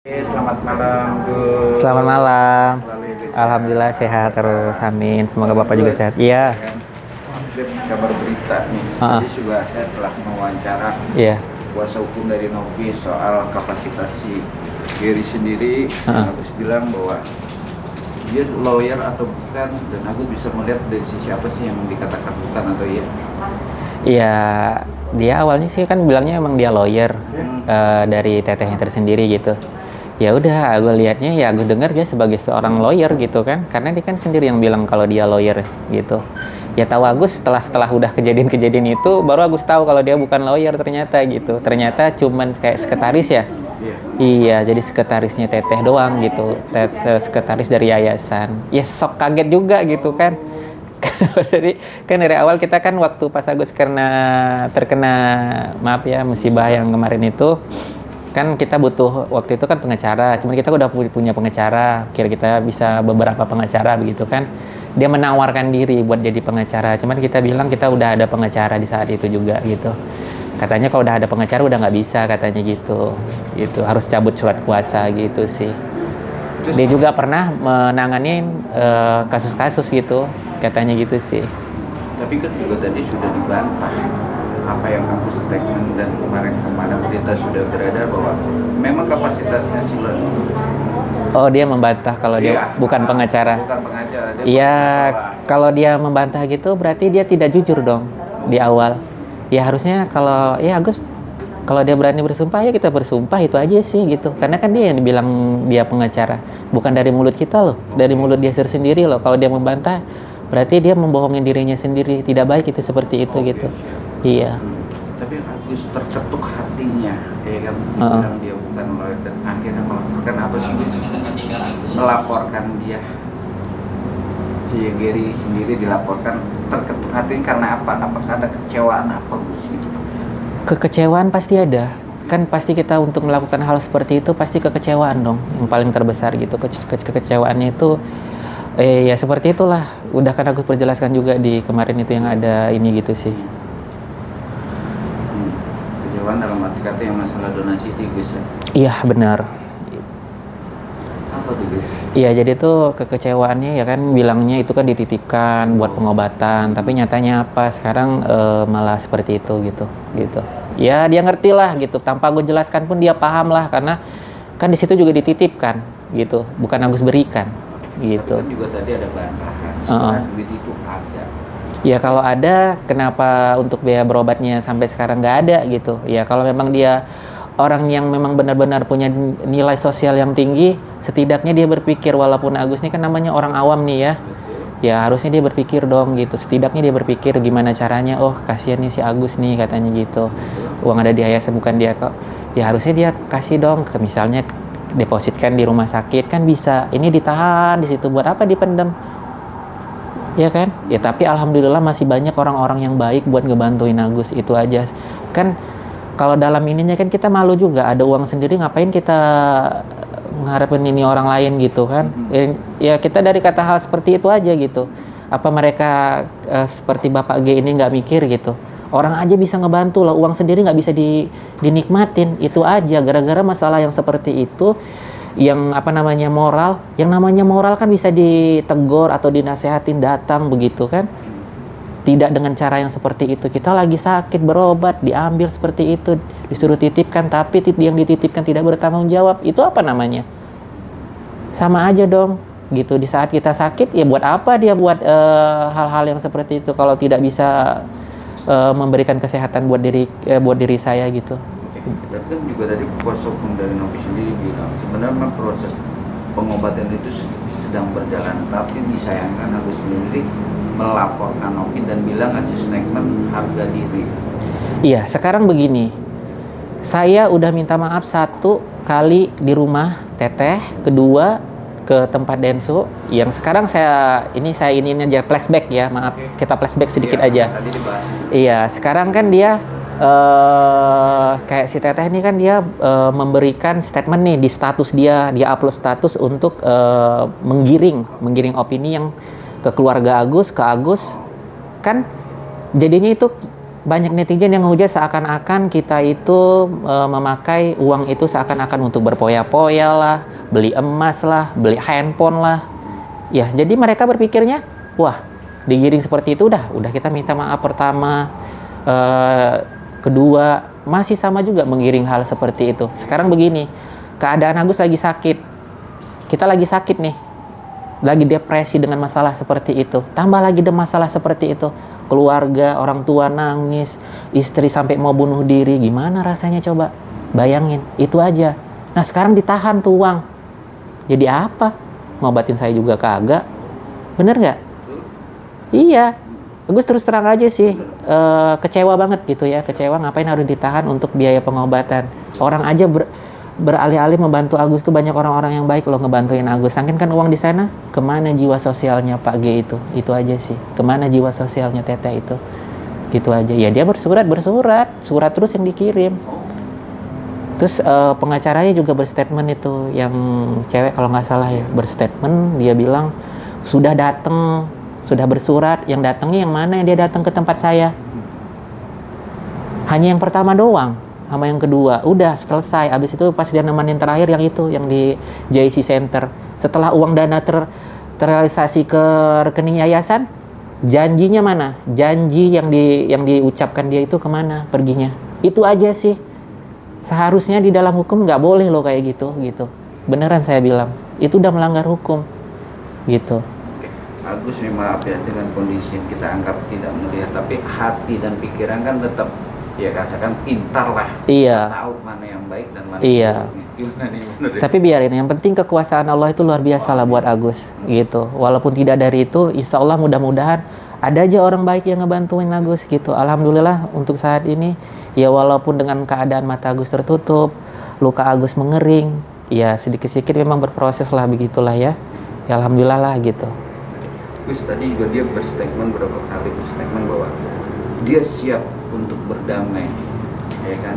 Selamat malam, Gus. Selamat malam. Selalu ya, Gus, ya. Alhamdulillah sehat terus. Amin. Semoga Bapak juga Gus, sehat. Iya. kan, update kabar berita nih. Ah, Tadi juga saya telah mewawancara iya. kuasa hukum dari Novi soal kapasitas si Gary sendiri. Agus bilang bahwa dia lawyer atau bukan, dan aku bisa melihat dari sisi apa sih yang dikatakan bukan atau iya. Iya. Dia awalnya sih kan bilangnya emang dia lawyer dari tetehnya tersendiri gitu. Ya udah, aku lihatnya ya aku dengar dia sebagai seorang lawyer gitu kan. Karena dia kan sendiri yang bilang kalau dia lawyer gitu. Ya tahu Agus setelah udah kejadian-kejadian itu baru Agus tahu kalau dia bukan lawyer ternyata gitu. Ternyata cuman kayak sekretaris ya. Iya. Iya, jadi sekretarisnya teteh doang gitu. Sekretaris dari yayasan. Ya sok kaget juga gitu kan. Dari awal kita kan waktu pas Agus terkena maaf ya musibah yang kemarin itu kan kita butuh waktu itu kan pengacara. Cuman kita udah punya pengacara. Kira kita bisa beberapa pengacara begitu kan. Dia menawarkan diri buat jadi pengacara. Cuman kita bilang kita udah ada pengacara di saat itu juga gitu. Katanya kalau udah ada pengacara udah nggak bisa katanya gitu. Gitu harus cabut surat kuasa gitu sih. Dia juga pernah menangani kasus-kasus gitu. Katanya gitu sih. Tapi kan juga tadi sudah dibantah apa yang aku statement dan kemarin berita sudah beredar bahwa memang kapasitasnya si Lon. Oh, dia membantah kalau dia Iya, bukan pengacara. Bukan pengacara. Dia Iya, bahwa kalau dia membantah gitu berarti dia tidak jujur dong di awal. Ya harusnya kalau ya Agus kalau dia berani bersumpah ya kita bersumpah itu aja sih gitu. Karena kan dia yang dibilang dia pengacara, bukan dari mulut kita loh, dari mulut dia sendiri loh. Kalau dia membantah berarti dia membohongin dirinya sendiri. Tidak baik itu seperti itu gitu. Iya. tapi Agus terketuk hatinya, ya kan, bilang dia bukan lawyer dan akhirnya melaporkan apa sih Gus? Melaporkan dia, si Gary sendiri dilaporkan, terketuk hatinya karena apa? Apakah ada kecewaan apa Gus gitu? Kekecewaan pasti ada. Kan pasti kita untuk melakukan hal seperti itu pasti kekecewaan dong. Yang paling terbesar gitu. Kekecewaannya itu ya seperti itulah. Udah kan aku perjelaskan juga di kemarin itu yang ada ini gitu sih. Kecewaan dalam arti kata yang masalah donasi itu Gus ya? Iya benar. Apa tuh Gus? Iya jadi tuh kekecewaannya ya kan bilangnya itu kan dititipkan buat pengobatan. Tapi nyatanya apa sekarang malah seperti itu gitu. Ya dia ngerti lah gitu. Tanpa gue jelaskan pun dia paham lah karena kan di situ juga dititipkan gitu. Bukan Agus berikan gitu. Tapi kan juga tadi ada bantahan, sebenarnya duit itu ada. Ya kalau ada, kenapa untuk biaya berobatnya sampai sekarang nggak ada gitu? Ya kalau memang dia orang yang memang benar-benar punya nilai sosial yang tinggi, setidaknya dia berpikir walaupun Agus ini kan namanya orang awam nih ya. Ya harusnya dia berpikir dong gitu. Setidaknya dia berpikir gimana caranya. Oh kasihan nih si Agus nih katanya gitu. Uang ada di yayasan bukan dia kok. Ya harusnya dia kasih dong ke misalnya depositkan di rumah sakit kan bisa. Ini ditahan di situ buat apa dipendam? Ya kan? Ya tapi alhamdulillah masih banyak orang-orang yang baik buat ngebantuin Agus itu aja. Kan kalau dalam ininya kan kita malu juga ada uang sendiri ngapain kita mengharapin ini orang lain gitu kan. Ya kita dari kata hal seperti itu aja gitu. Apa mereka seperti Bapak G ini nggak mikir gitu. Orang aja bisa ngebantu lah, uang sendiri nggak bisa dinikmatin itu aja. Gara-gara masalah yang seperti itu yang namanya moral kan bisa ditegur atau dinasehatin datang begitu kan, tidak dengan cara yang seperti itu. Kita lagi sakit berobat diambil seperti itu, disuruh titipkan tapi yang dititipkan tidak bertanggung jawab, itu apa namanya? Sama aja dong gitu. Di saat kita sakit ya buat apa dia buat hal-hal yang seperti itu kalau tidak bisa memberikan kesehatan buat diri saya gitu. Dan kan juga dari kuasa hukum dari Novi sendiri bilang sebenarnya proses pengobatan itu sedang berjalan, tapi disayangkan Agus sendiri melaporkan Novi dan bilang ngasih statement harga diri. Iya, sekarang begini, saya udah minta maaf 1 kali di rumah Teteh, kedua ke tempat Densu. Yang sekarang saya ini aja flashback ya, maaf kita flashback sedikit aja. Tadi dibahas itu. Iya, sekarang kan dia kayak si Teteh ini kan dia memberikan statement nih di status dia upload status untuk menggiring opini yang ke keluarga Agus, ke Agus kan jadinya itu banyak netizen yang ngehujat seakan-akan kita itu memakai uang itu seakan-akan untuk berpoya-poya lah, beli emas lah, beli handphone lah. Ya, jadi mereka berpikirnya, wah, digiring seperti itu udah kita minta maaf pertama, kedua, masih sama juga mengiring hal seperti itu. Sekarang begini, keadaan Agus lagi sakit. Kita lagi sakit nih. Lagi depresi dengan masalah seperti itu. Tambah lagi ada masalah seperti itu. Keluarga, orang tua nangis, istri sampai mau bunuh diri. Gimana rasanya coba? Bayangin, itu aja. Nah, sekarang ditahan tuh uang. Jadi apa? Ngobatin saya juga kagak. Bener nggak? Iya. Agus terus terang aja sih, kecewa banget gitu ya. Kecewa ngapain harus ditahan untuk biaya pengobatan. Orang aja beralih-alih membantu Agus tuh banyak orang-orang yang baik loh ngebantuin Agus. Sangkin kan uang di sana, kemana jiwa sosialnya Pak G itu? Itu aja sih. Kemana jiwa sosialnya Teteh itu? Gitu aja. Ya dia bersurat terus yang dikirim. Terus pengacaranya juga berstatement itu, yang cewek kalau nggak salah ya, berstatement dia bilang sudah datang, sudah bersurat, yang datangnya yang mana? Dia datang ke tempat saya. Hanya yang pertama doang, sama yang kedua udah selesai. Abis itu pas dia nemenin terakhir yang itu, yang di JC Center, setelah uang dana terrealisasi ke rekening yayasan, janjinya mana? Janji yang diucapkan dia itu kemana perginya? Itu aja sih. Seharusnya di dalam hukum nggak boleh loh kayak gitu. Beneran saya bilang, itu udah melanggar hukum gitu. Agus nih, maaf ya, dengan kondisi yang kita anggap tidak melihat, tapi hati dan pikiran kan tetap, ya katakan pintar lah. Iya. Tahu mana yang baik dan mana Iya. yang buruk. Gimana nih, bener ya? Tapi biarin, yang penting kekuasaan Allah itu luar biasa lah buat Agus gitu. Walaupun tidak dari itu, insya Allah mudah-mudahan ada aja orang baik yang ngebantuin Agus gitu. Alhamdulillah untuk saat ini, ya walaupun dengan keadaan mata Agus tertutup, luka Agus mengering, ya sedikit-sedikit memang berproses lah, begitulah ya. Ya alhamdulillah lah gitu. Gus tadi juga dia berstatement, beberapa kali berstatement bahwa dia siap untuk berdamai, ya kan?